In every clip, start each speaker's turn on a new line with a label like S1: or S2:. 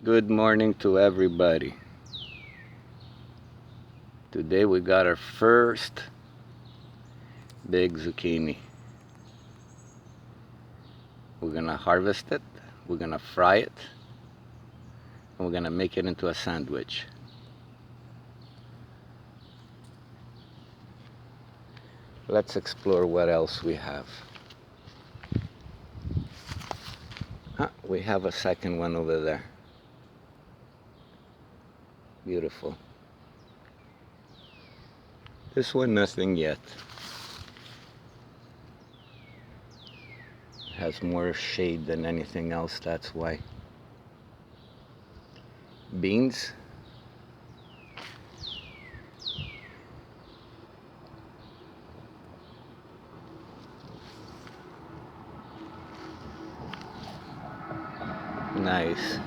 S1: Good morning to everybody. Today we got our first big zucchini. We're gonna harvest it, we're gonna fry it, and we're gonna make it into a sandwich. Let's explore what else we have. We have a second one over there. Beautiful. This one, nothing yet. Has more shade than anything else, that's why. Beans. Nice.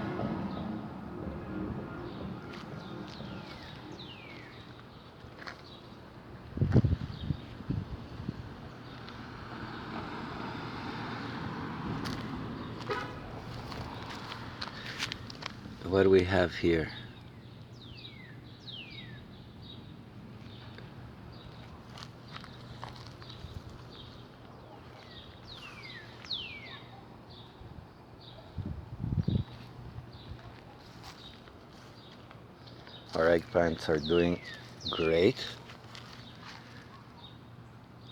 S1: What do we have here? Our eggplants are doing great.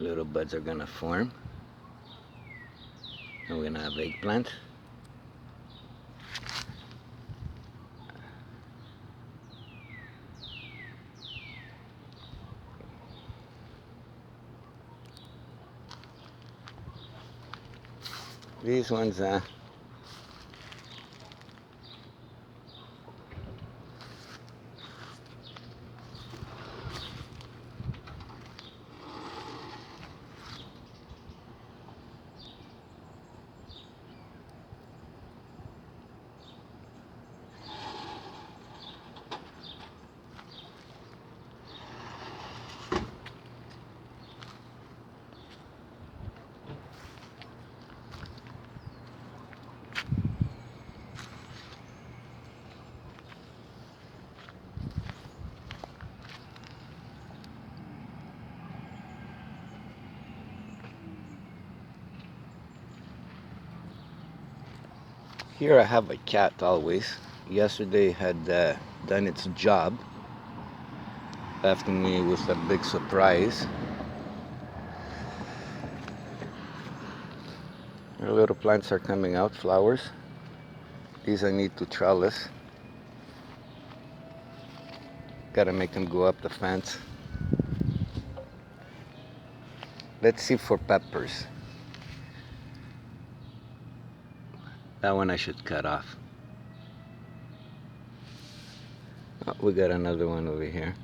S1: Little buds are gonna form. And we're gonna have eggplant. These ones, here I have a cat always. Yesterday had done its job, left me with a big surprise. Our little plants are coming out, flowers. These I need to trellis. Gotta make them go up the fence. Let's see for peppers. That one I should cut off. Oh, we got another one over here.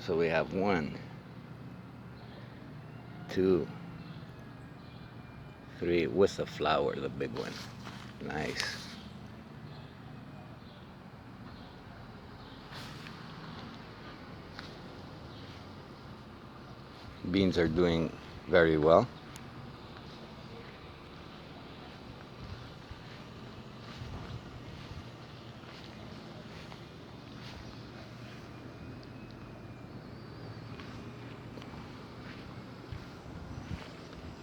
S1: So we have 1, 2, 3 with a flower, the big one. Nice. Beans are doing very well.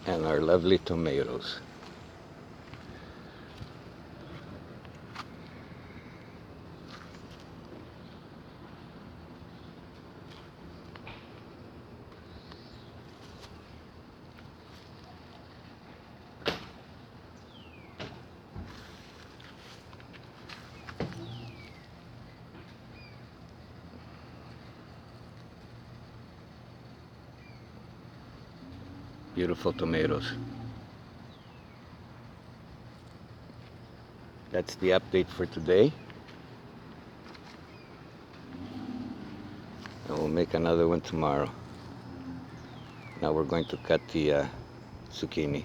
S1: And our lovely tomatoes. Beautiful tomatoes. That's the update for today. And we'll make another one tomorrow. Now we're going to cut the zucchini.